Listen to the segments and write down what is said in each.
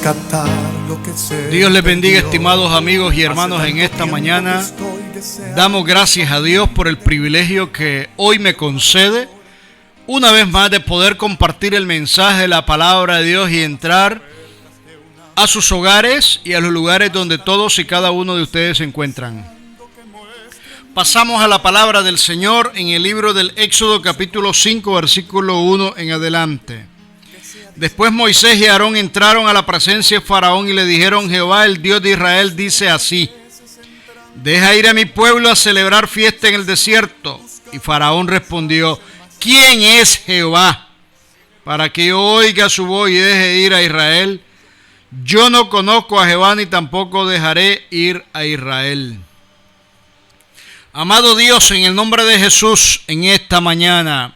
rescatar lo que se Dios les bendiga, perdió. estimados amigos y hermanos, en esta mañana. Damos gracias a Dios por el privilegio que hoy me concede, una vez más, de poder compartir el mensaje de la palabra de Dios y entrar a sus hogares y a los lugares donde todos y cada uno de ustedes se encuentran. Pasamos a la palabra del Señor en el libro del Éxodo capítulo 5, versículo 1 en adelante. Después Moisés y Aarón entraron a la presencia de Faraón y le dijeron: Jehová, el Dios de Israel, dice así: deja ir a mi pueblo a celebrar fiesta en el desierto. Y Faraón respondió: ¿quién es Jehová para que yo oiga su voz y deje ir a Israel? Yo no conozco a Jehová, ni tampoco dejaré ir a Israel. Amado Dios, en el nombre de Jesús, en esta mañana,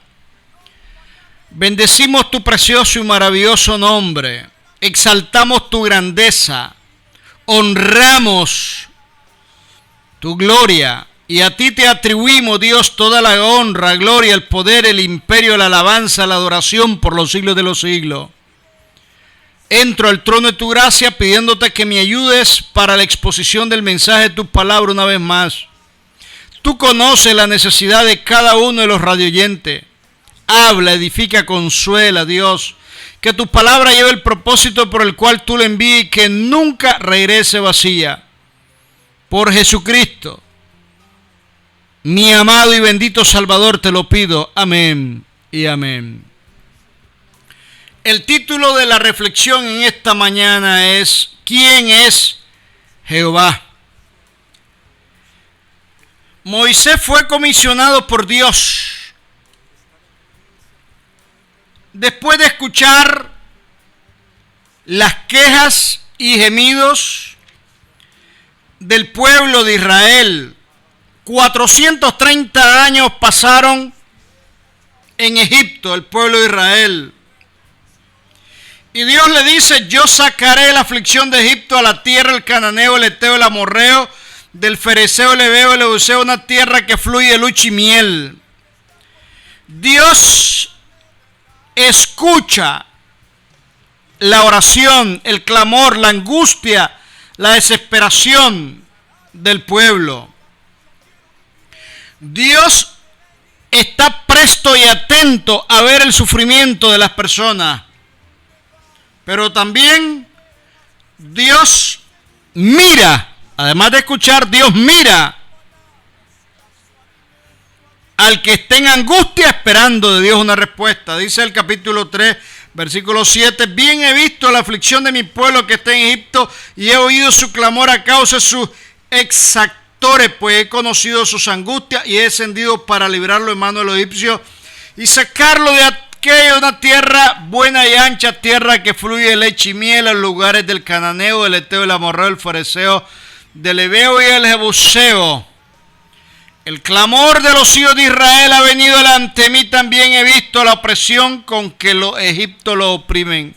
bendecimos tu precioso y maravilloso nombre, exaltamos tu grandeza, honramos tu gloria, y a ti te atribuimos, Dios, toda la honra, gloria, el poder, el imperio, la alabanza, la adoración por los siglos de los siglos. Entro al trono de tu gracia pidiéndote que me ayudes para la exposición del mensaje de tu palabra una vez más. Tú conoces la necesidad de cada uno de los radioyentes. Habla, edifica, consuela, Dios. Que tu palabra lleve el propósito por el cual tú la envíes y que nunca regrese vacía. Por Jesucristo, mi amado y bendito Salvador, te lo pido. Amén y amén. El título de la reflexión en esta mañana es: ¿quién es Jehová? Moisés fue comisionado por Dios. Después de escuchar las quejas y gemidos del pueblo de Israel, 430 años pasaron en Egipto, el pueblo de Israel. Y Dios le dice: yo sacaré la aflicción de Egipto a la tierra del cananeo, el eteo, el amorreo, del fereceo, el heveo, el ebuseo, una tierra que fluye leche y miel. Dios escucha la oración, el clamor, la angustia, la desesperación del pueblo. Dios está presto y atento a ver el sufrimiento de las personas. Pero también Dios mira, además de escuchar, Dios mira al que esté en angustia esperando de Dios una respuesta. Dice el capítulo 3, versículo 7, bien he visto la aflicción de mi pueblo que está en Egipto y he oído su clamor a causa de sus exactores, pues he conocido sus angustias y he descendido para librarlo en mano de los egipcios y sacarlo de aquella una tierra buena y ancha, tierra que fluye leche y miel, en lugares del cananeo, del eteo, del amorreo, del fereceo, del heveo y del jebuseo. El clamor de los hijos de Israel ha venido delante de mí, también he visto la opresión con que los egipcios lo oprimen.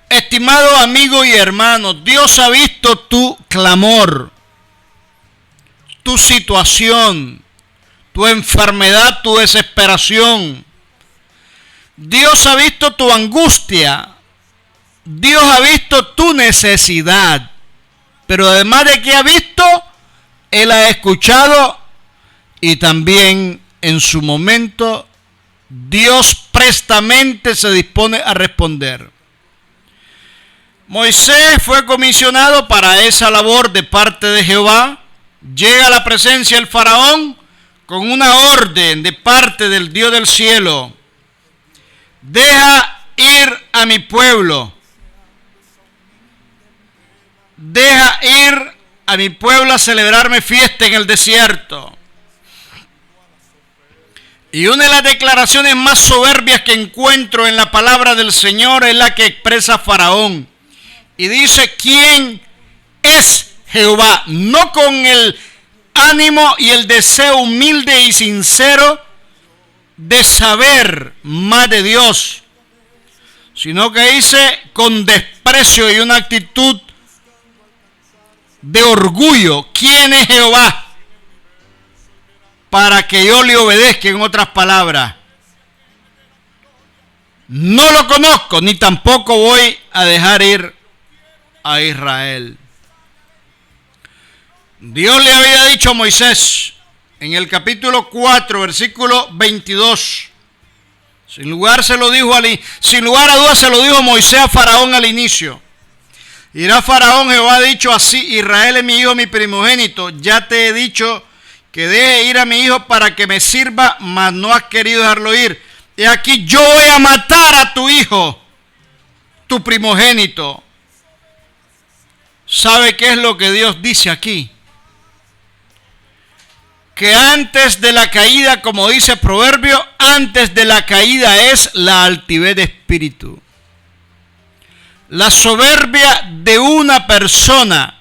Estimado amigo y hermano, Dios ha visto tu clamor, tu situación, tu enfermedad, tu desesperación. Dios ha visto tu angustia. Dios ha visto tu necesidad. Pero además de que ha visto, Él ha escuchado y también en su momento Dios prestamente se dispone a responder. Moisés fue comisionado para esa labor de parte de Jehová. Llega a la presencia del faraón con una orden de parte del Dios del cielo: deja ir a mi pueblo. Deja ir a mi pueblo a celebrarme fiesta en el desierto. Y una de las declaraciones más soberbias que encuentro en la palabra del Señor es la que expresa Faraón. Y dice: ¿quién es Jehová? No con el ánimo y el deseo humilde y sincero de saber más de Dios, sino que dice con desprecio y una actitud de orgullo: ¿quién es Jehová para que yo le obedezca? En otras palabras, no lo conozco, ni tampoco voy a dejar ir a Israel. Dios le había dicho a Moisés en el capítulo 4, versículo 22. Sin lugar a dudas se lo dijo Moisés a Faraón al inicio. Irá Faraón, Jehová ha dicho así: Israel es mi hijo, mi primogénito. Ya te he dicho que deje ir a mi hijo para que me sirva, mas no has querido dejarlo ir. Y aquí yo voy a matar a tu hijo, tu primogénito. ¿Sabe qué es lo que Dios dice aquí? Que antes de la caída, como dice Proverbio, antes de la caída es la altivez de espíritu. La soberbia de una persona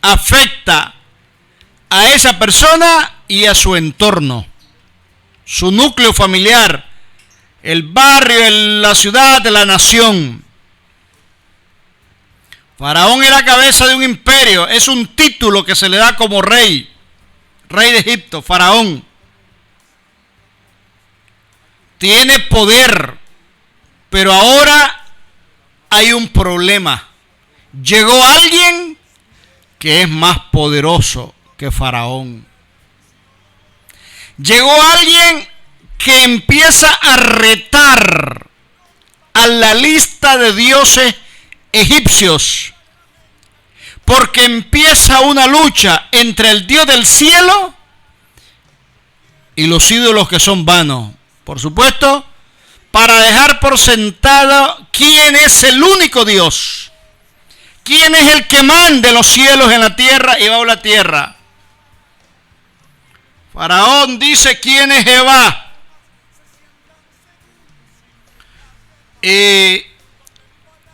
afecta a esa persona y a su entorno, su núcleo familiar, el barrio, la ciudad, la nación. Faraón era cabeza de un imperio, es un título que se le da como rey de Egipto, Faraón. Tiene poder, pero ahora hay un problema. Llegó alguien que es más poderoso que Faraón. Llegó alguien que empieza a retar a la lista de dioses egipcios, porque empieza una lucha entre el Dios del cielo y los ídolos que son vanos. Por supuesto, para dejar por sentado quién es el único Dios, quién es el que manda los cielos en la tierra y bajo la tierra. Faraón dice quién es Jehová.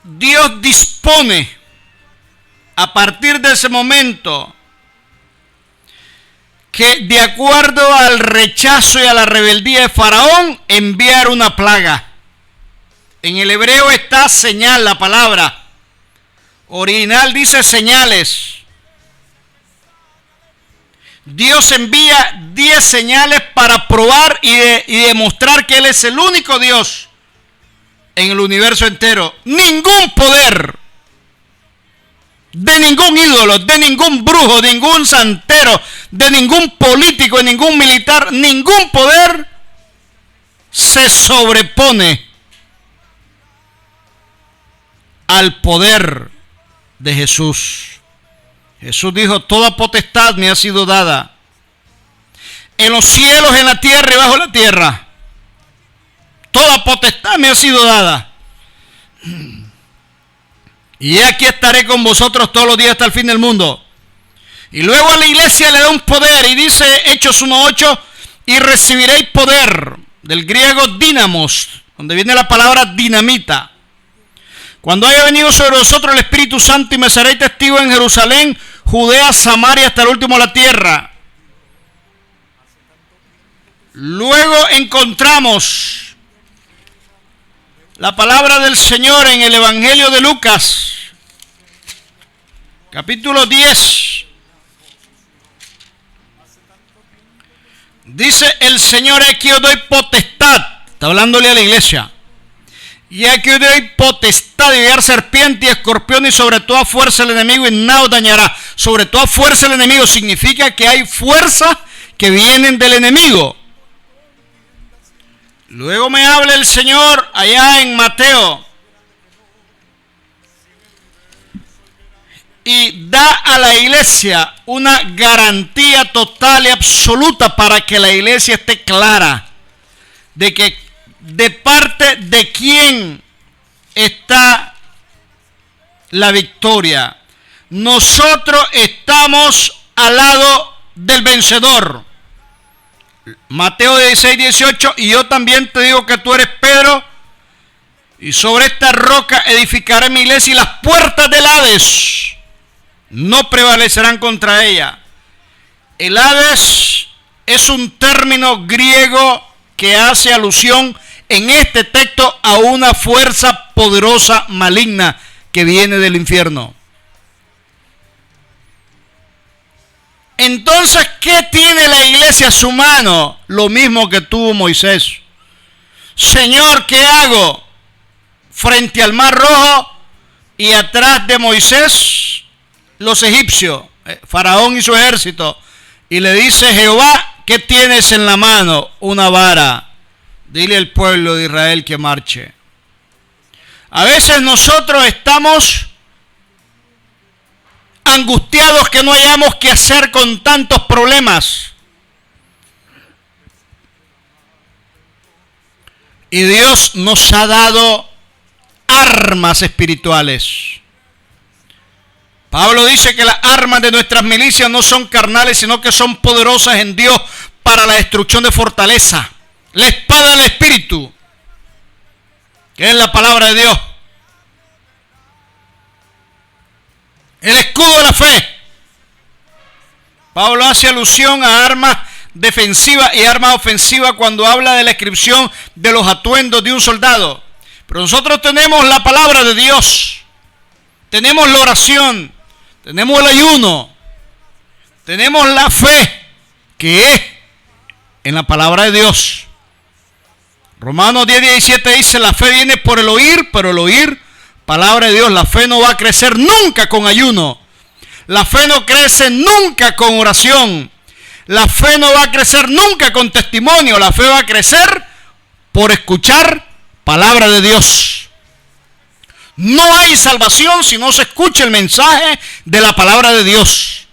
Dios dispone a partir de ese momento que, de acuerdo al rechazo y a la rebeldía de Faraón, enviar una plaga. En el hebreo está señal, la palabra original dice señales. Dios envía 10 señales para probar y demostrar que Él es el único Dios en el universo entero. Ningún poder de ningún ídolo, de ningún brujo, de ningún santero, de ningún político, de ningún militar, ningún poder se sobrepone al poder de Jesús. Jesús dijo: toda potestad me ha sido dada en los cielos, en la tierra y bajo la tierra. Toda potestad me ha sido dada. Y aquí estaré con vosotros todos los días hasta el fin del mundo. Y luego a la iglesia le da un poder y dice Hechos 1:8: y recibiréis poder, del griego dínamos, donde viene la palabra dinamita, cuando haya venido sobre vosotros el Espíritu Santo, y me seréis testigos en Jerusalén, Judea, Samaria, hasta el último de la tierra. Luego encontramos la palabra del Señor en el Evangelio de Lucas, capítulo 10. Dice el Señor: aquí os doy potestad. Está hablándole a la iglesia. Y aquí os doy potestad de hallar serpiente y escorpión, y sobre toda fuerza del enemigo, y nada os dañará. Sobre toda fuerza del enemigo significa que hay fuerzas que vienen del enemigo. Luego me habla el Señor allá en Mateo y da a la iglesia una garantía total y absoluta para que la iglesia esté clara de que de parte de quién está la victoria. Nosotros estamos al lado del vencedor. Mateo 16:18: y yo también te digo que tú eres Pedro, y sobre esta roca edificaré mi iglesia, y las puertas del Hades no prevalecerán contra ella. El Hades es un término griego que hace alusión en este texto a una fuerza poderosa maligna que viene del infierno. Entonces, ¿qué tiene la iglesia a su mano? Lo mismo que tuvo Moisés. Señor, ¿qué hago? Frente al Mar Rojo y atrás de Moisés, los egipcios, Faraón y su ejército. Y le dice: Jehová, ¿qué tienes en la mano? Una vara. Dile al pueblo de Israel que marche. A veces nosotros estamos angustiados que no hayamos qué hacer con tantos problemas. Y Dios nos ha dado armas espirituales. Pablo dice que las armas de nuestras milicias no son carnales, sino que son poderosas en Dios para la destrucción de fortaleza. La espada del Espíritu, que es la palabra de Dios. El escudo de la fe. Pablo hace alusión a armas defensivas y armas ofensivas cuando habla de la descripción de los atuendos de un soldado. Pero nosotros tenemos la palabra de Dios, tenemos la oración, tenemos el ayuno, tenemos la fe, que es en la palabra de Dios. Romanos 10:17 dice: la fe viene por el oír, pero el oír palabra de Dios. La fe no va a crecer nunca con ayuno. La fe no crece nunca con oración. La fe no va a crecer nunca con testimonio. La fe va a crecer por escuchar palabra de Dios. No hay salvación si no se escucha el mensaje de la palabra de Dios.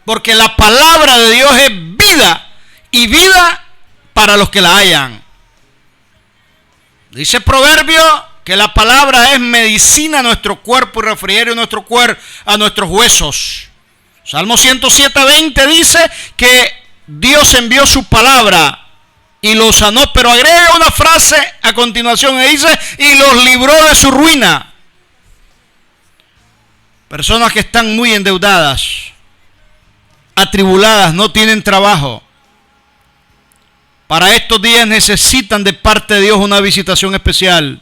Porque la palabra de Dios es vida, y vida para los que la hallan. Dice Proverbio que la palabra es medicina a nuestro cuerpo y refrigerio a nuestros huesos. Salmo 107:20 dice que Dios envió su palabra y los sanó, pero agrega una frase a continuación y dice: y los libró de su ruina. Personas que están muy endeudadas, atribuladas, no tienen trabajo. Para estos días necesitan de parte de Dios una visitación especial.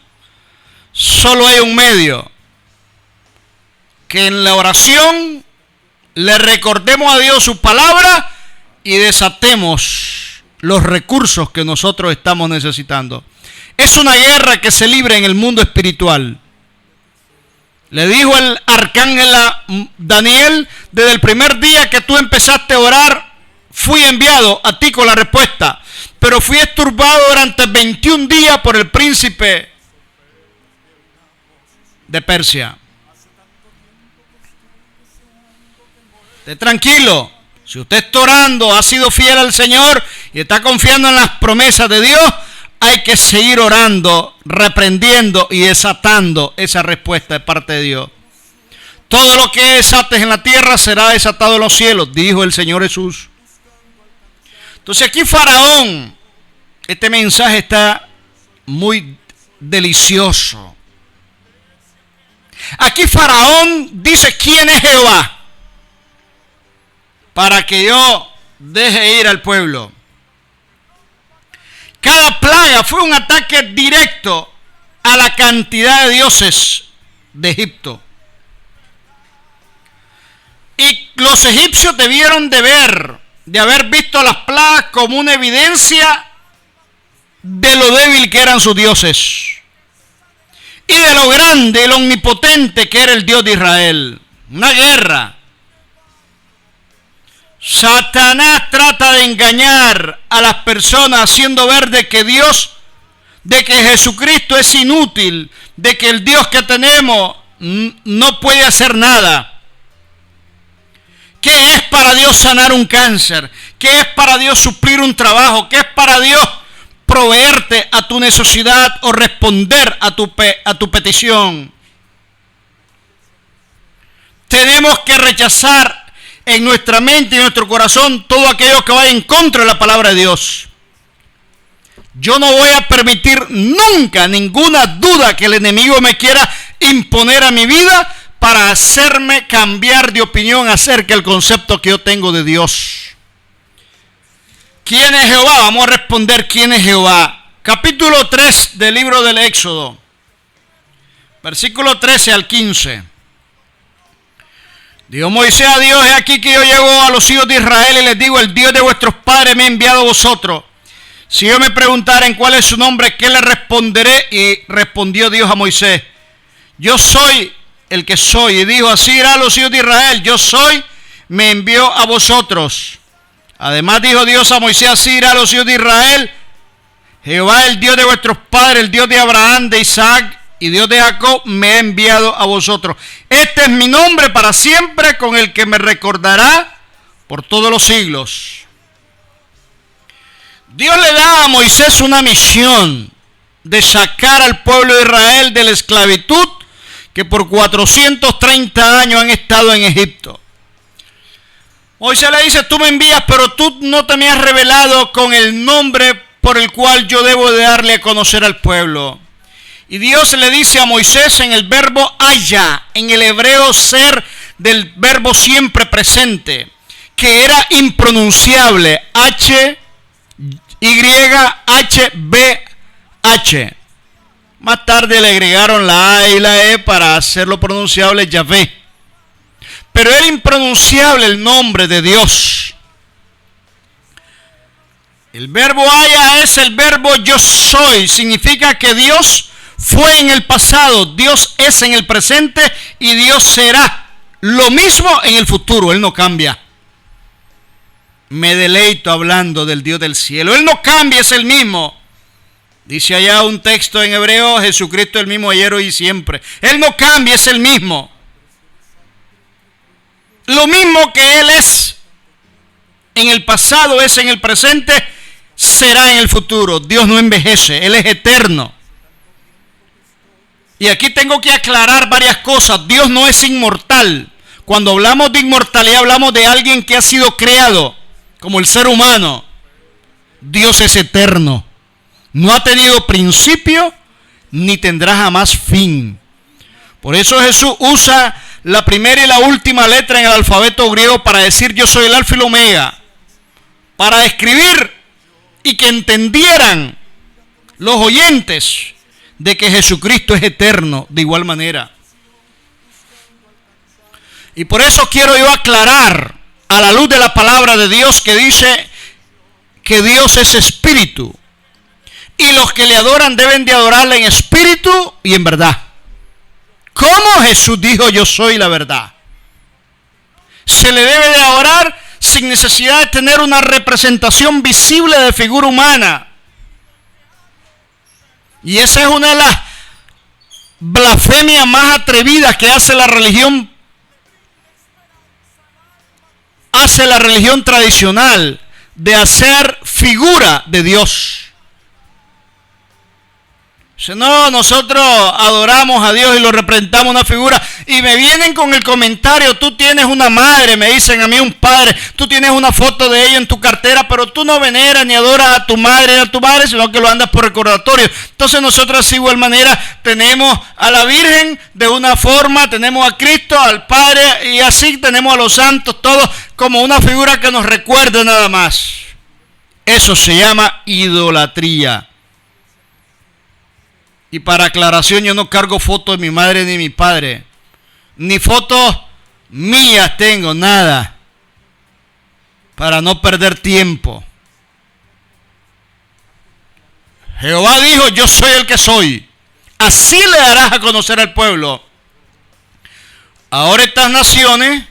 Solo hay un medio: que en la oración le recordemos a Dios su palabra y desatemos los recursos que nosotros estamos necesitando. Es una guerra que se libra en el mundo espiritual. Le dijo el arcángel a Daniel: desde el primer día que tú empezaste a orar, fui enviado a ti con la respuesta, pero fui esturbado durante 21 días por el príncipe de Persia. Esté tranquilo. Si usted está orando, ha sido fiel al Señor y está confiando en las promesas de Dios, hay que seguir orando, reprendiendo y desatando esa respuesta de parte de Dios. Todo lo que desates en la tierra será desatado en los cielos, dijo el Señor Jesús. Entonces aquí Faraón, este mensaje está muy delicioso. Aquí Faraón dice: ¿quién es Jehová para que yo deje ir al pueblo? Cada plaga fue un ataque directo a la cantidad de dioses de Egipto. Y los egipcios debieron de haber visto las plagas como una evidencia de lo débil que eran sus dioses y de lo grande y lo omnipotente que era el Dios de Israel. Una guerra. Satanás trata de engañar a las personas haciendo ver de que Dios, de que Jesucristo es inútil, de que el Dios que tenemos no puede hacer nada. ¿Qué es para Dios sanar un cáncer? ¿Qué es para Dios suplir un trabajo? ¿Qué es para Dios proveerte a tu necesidad o responder a tu petición? Tenemos que rechazar en nuestra mente y en nuestro corazón todo aquello que vaya en contra de la palabra de Dios. Yo no voy a permitir nunca ninguna duda que el enemigo me quiera imponer a mi vida para hacerme cambiar de opinión acerca del concepto que yo tengo de Dios. ¿Quién es Jehová? Vamos a responder quién es Jehová. Capítulo 3 del libro del Éxodo, versículo 13 al 15. Dijo Moisés a Dios: he aquí que yo llego a los hijos de Israel y les digo: el Dios de vuestros padres me ha enviado a vosotros. Si yo me preguntara en cuál es su nombre, ¿qué le responderé? Y respondió Dios a Moisés: yo soy el que soy. Y dijo: así dirá a los hijos de Israel: yo soy, me envió a vosotros. Además dijo Dios a Moisés: así dirá a los hijos de Israel: Jehová, el Dios de vuestros padres, el Dios de Abraham, de Isaac y Dios de Jacob, me ha enviado a vosotros. Este es mi nombre para siempre, con el que me recordará por todos los siglos. Dios le da a Moisés una misión de sacar al pueblo de Israel de la esclavitud que por 430 años han estado en Egipto. Moisés le dice: tú me envías, pero tú no te me has revelado con el nombre por el cual yo debo de darle a conocer al pueblo. Y Dios le dice a Moisés en el verbo haya, en el hebreo ser del verbo siempre presente, que era impronunciable, H-Y-H-B-H. Más tarde le agregaron la A y la E para hacerlo pronunciable Yahvé. Pero era impronunciable el nombre de Dios. El verbo haya es el verbo yo soy. Significa que Dios fue en el pasado, Dios es en el presente y Dios será lo mismo en el futuro. Él no cambia. Me deleito hablando del Dios del cielo. Él no cambia, es el mismo. Dice allá un texto en hebreo: Jesucristo es el mismo ayer, hoy y siempre. Él no cambia, es el mismo. Lo mismo que Él es en el pasado, es en el presente, será en el futuro. Dios no envejece, Él es eterno. Y aquí tengo que aclarar varias cosas. Dios no es inmortal. Cuando hablamos de inmortalidad, hablamos de alguien que ha sido creado, como el ser humano. Dios es eterno. No ha tenido principio, ni tendrá jamás fin. Por eso Jesús usa la primera y la última letra en el alfabeto griego para decir: yo soy el alfa y el omega. Para describir y que entendieran los oyentes de que Jesucristo es eterno de igual manera. Y por eso quiero yo aclarar, a la luz de la palabra de Dios, que dice que Dios es espíritu, y los que le adoran deben de adorarle en espíritu y en verdad. ¿Cómo? Jesús dijo: yo soy la verdad. Se le debe de adorar sin necesidad de tener una representación visible de figura humana. Y esa es una de las blasfemias más atrevidas que hace la religión tradicional, de hacer figura de Dios. No, nosotros adoramos a Dios y lo representamos una figura. Y me vienen con el comentario: tú tienes una madre, me dicen a mí, un padre, tú tienes una foto de ella en tu cartera, pero tú no veneras ni adoras a tu madre, sino que lo andas por recordatorio. Entonces nosotros de igual manera tenemos a la Virgen de una forma, tenemos a Cristo, al Padre, y así tenemos a los santos, todos como una figura que nos recuerda nada más. Eso se llama idolatría. Y para aclaración, yo no cargo fotos de mi madre ni mi padre. Ni fotos mías tengo, nada. Para no perder tiempo. Jehová dijo: yo soy el que soy. Así le darás a conocer al pueblo. Ahora estas naciones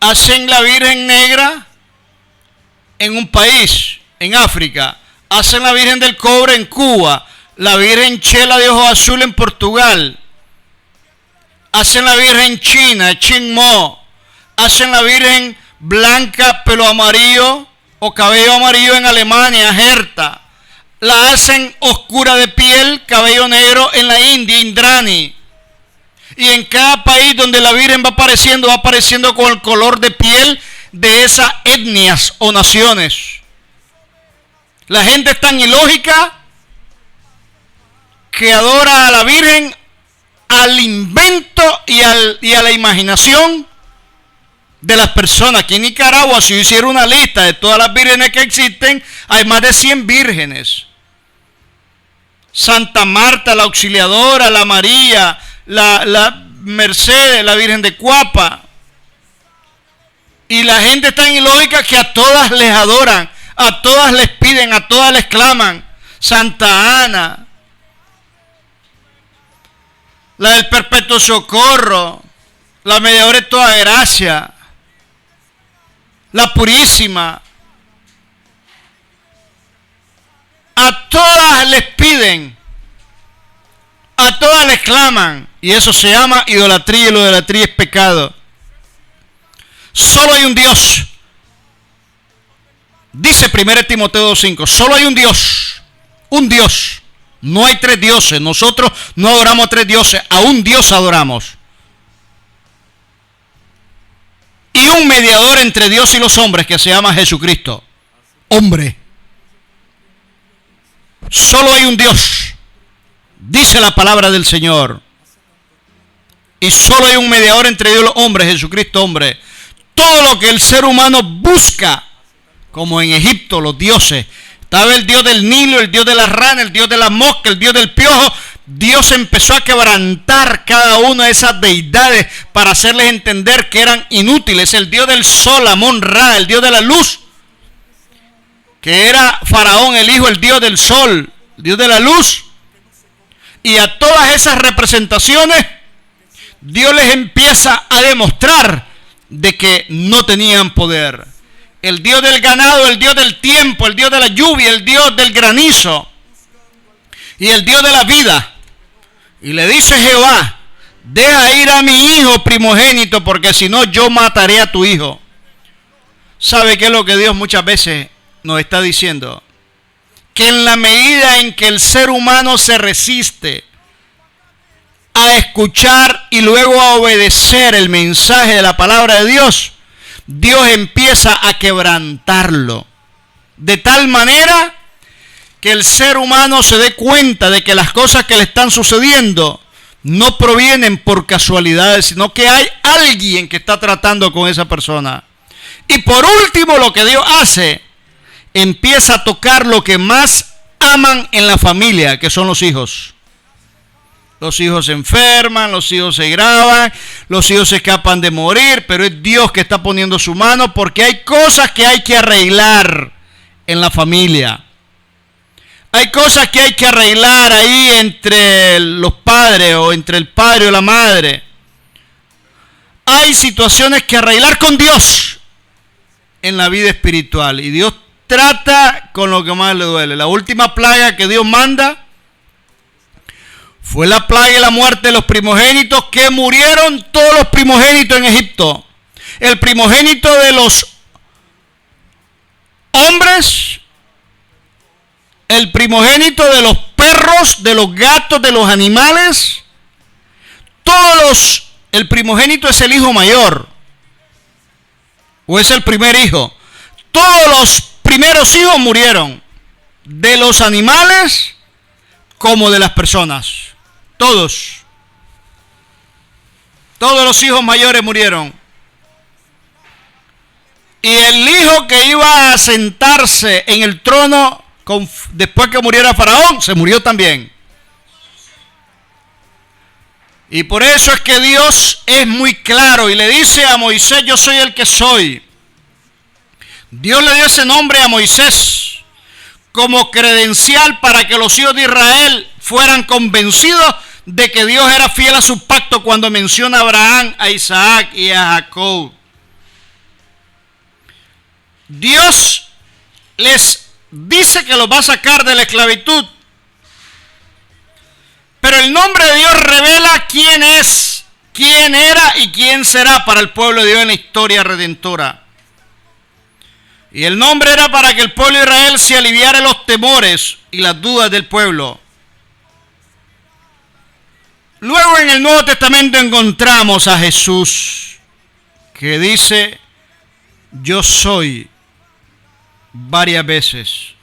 hacen la Virgen Negra en un país, en África. Hacen la Virgen del Cobre en Cuba. La Virgen Chela de Ojos Azul en Portugal. Hacen la Virgen China, Ching Mo. Hacen la Virgen blanca, pelo amarillo o cabello amarillo en Alemania, Herta. La hacen oscura de piel, cabello negro en la India, Indrani. Y en cada país donde la Virgen va apareciendo con el color de piel de esas etnias o naciones. La gente es tan ilógica que adora a la Virgen al invento y a la imaginación de las personas. Aquí en Nicaragua, si yo hiciera una lista de todas las vírgenes que existen, hay más de 100 vírgenes. Santa Marta, la Auxiliadora, la María, la Mercedes, la Virgen de Cuapa. Y la gente está en ilógica que a todas les adoran. A todas les piden, a todas les claman. Santa Ana, la del Perpetuo Socorro, la Mediadora de toda gracia, la Purísima. A todas les piden, a todas les claman. Y eso se llama idolatría, y la idolatría es pecado. Solo hay un Dios. Dice 1 Timoteo 2:5, solo hay un Dios. Un Dios. No hay tres dioses. Nosotros no adoramos a tres dioses. A un Dios adoramos. Y un mediador entre Dios y los hombres que se llama Jesucristo. Hombre. Solo hay un Dios. Dice la palabra del Señor. Y solo hay un mediador entre Dios y los hombres, Jesucristo hombre. Todo lo que el ser humano busca, como en Egipto los dioses, estaba el dios del Nilo, el dios de la rana, el dios de la mosca, el dios del piojo. Dios empezó a quebrantar cada una de esas deidades para hacerles entender que eran inútiles. El dios del sol, Amón-Ra, el dios de la luz, que era Faraón, el hijo, el dios del sol, el dios de la luz. Y a todas esas representaciones, Dios les empieza a demostrar de que no tenían poder. El Dios del ganado, el Dios del tiempo, el Dios de la lluvia, el Dios del granizo y el Dios de la vida. Y le dice Jehová, deja ir a mi hijo primogénito, porque si no yo mataré a tu hijo. ¿Sabe qué es lo que Dios muchas veces nos está diciendo? Que en la medida en que el ser humano se resiste a escuchar y luego a obedecer el mensaje de la palabra de Dios, Dios empieza a quebrantarlo. De tal manera que el ser humano se dé cuenta de que las cosas que le están sucediendo no provienen por casualidades, sino que hay alguien que está tratando con esa persona. Y por último, lo que Dios hace, empieza a tocar lo que más aman en la familia, que son los hijos. Los hijos se enferman, los hijos se graban, los hijos se escapan de morir, pero es Dios que está poniendo su mano, porque hay cosas que hay que arreglar en la familia. Hay cosas que hay que arreglar ahí entre los padres o entre el padre o la madre. Hay situaciones que arreglar con Dios en la vida espiritual, y Dios trata con lo que más le duele. La última plaga que Dios manda fue la plaga y la muerte de los primogénitos, que murieron todos los primogénitos en Egipto. El primogénito de los hombres, el primogénito de los perros, de los gatos, de los animales. El primogénito es el hijo mayor, o es el primer hijo. Todos los primeros hijos murieron, de los animales como de las personas. Todos los hijos mayores murieron. Y el hijo que iba a sentarse en el trono después que muriera Faraón, se murió también. Y por eso es que Dios es muy claro y le dice a Moisés, yo soy el que soy. Dios le dio ese nombre a Moisés como credencial para que los hijos de Israel fueran convencidos de que Dios era fiel a su pacto cuando menciona a Abraham, a Isaac y a Jacob. Dios les dice que los va a sacar de la esclavitud, pero el nombre de Dios revela quién es, quién era y quién será para el pueblo de Dios en la historia redentora. Y el nombre era para que el pueblo de Israel se aliviara los temores y las dudas del pueblo. Luego en el Nuevo Testamento encontramos a Jesús, que dice, yo soy, varias veces.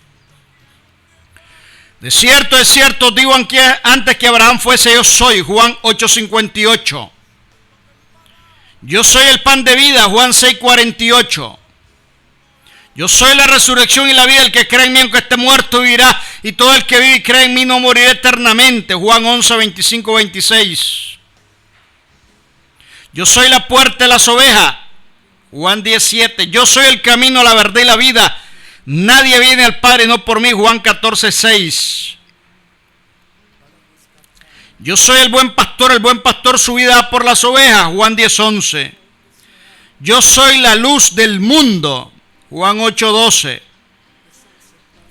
De cierto es cierto, digo antes que Abraham fuese, yo soy, Juan 8:58. Yo soy el pan de vida, Juan 6:48. Yo soy la resurrección y la vida, el que cree en mí aunque esté muerto vivirá, y todo el que vive y cree en mí no morirá eternamente, Juan 11:25-26. Yo soy la puerta de las ovejas, Juan 10:7. Yo soy el camino, la verdad y la vida. Nadie viene al Padre no por mí, Juan 14:6. Yo soy el buen pastor su vida da por las ovejas, Juan 10:11. Yo soy la luz del mundo, Juan 8:12.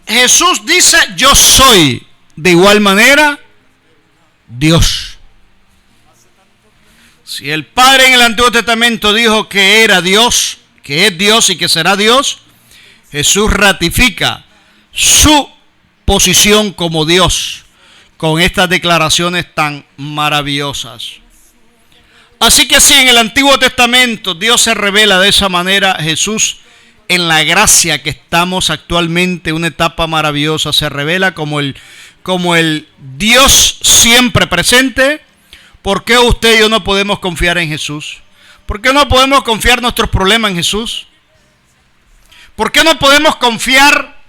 Jesús dice, yo soy, de igual manera, Dios. Si el Padre en el Antiguo Testamento dijo que era Dios, que es Dios y que será Dios, Jesús ratifica su posición como Dios con estas declaraciones tan maravillosas. Así que si en el Antiguo Testamento Dios se revela de esa manera, Jesús en la gracia que estamos actualmente, una etapa maravillosa, se revela como el Dios siempre presente. ¿Por qué usted y yo no podemos confiar en Jesús? ¿Por qué no podemos confiar nuestros problemas en Jesús? ¿Por qué no podemos confiar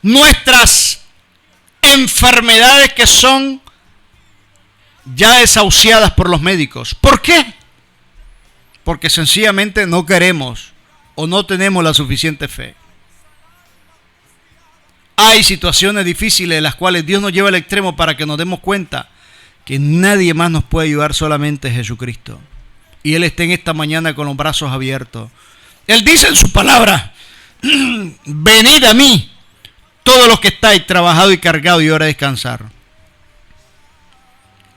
nuestras enfermedades que son ya desahuciadas por los médicos? ¿Por qué? Porque sencillamente no queremos o no tenemos la suficiente fe. Hay situaciones difíciles en las cuales Dios nos lleva al extremo para que nos demos cuenta que nadie más nos puede ayudar, solamente Jesucristo. Y Él está en esta mañana con los brazos abiertos. Él dice en su palabra, venid a mí, todos los que estáis trabajados y cargados, y hora de descansar.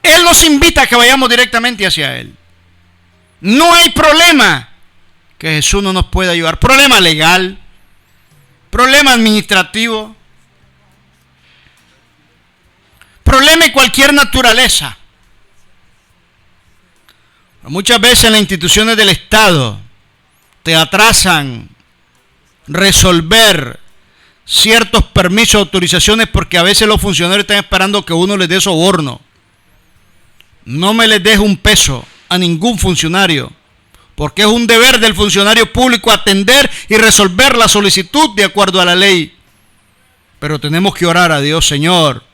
Él nos invita a que vayamos directamente hacia Él. No hay problema que Jesús no nos pueda ayudar. Problema legal, problema administrativo, problema de cualquier naturaleza. Muchas veces las instituciones del Estado te atrasan resolver ciertos permisos, autorizaciones, porque a veces los funcionarios están esperando que uno les dé soborno. No me les deje un peso a ningún funcionario, porque es un deber del funcionario público atender y resolver la solicitud de acuerdo a la ley. Pero tenemos que orar a Dios, Señor,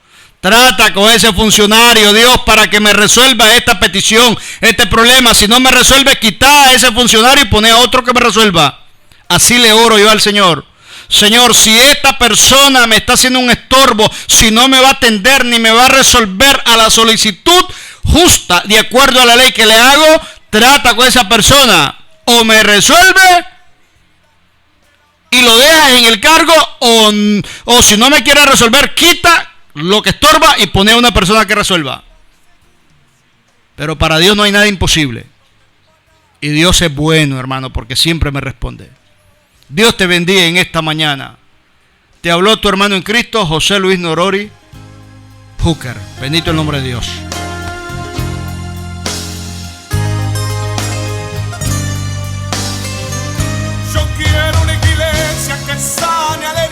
trata con ese funcionario, Dios, para que me resuelva esta petición, este problema. Si no me resuelve, quita a ese funcionario y pone a otro que me resuelva. Así le oro yo al Señor. Señor, si esta persona me está haciendo un estorbo, si no me va a atender ni me va a resolver a la solicitud justa de acuerdo a la ley que le hago, trata con esa persona. O me resuelve y lo dejas en el cargo, o si no me quiere resolver, quita lo que estorba y pone a una persona que resuelva. Pero para Dios no hay nada imposible. Y Dios es bueno, hermano, porque siempre me responde. Dios te bendiga en esta mañana. Te habló tu hermano en Cristo, José Luis Norori Hooker. Bendito el nombre de Dios.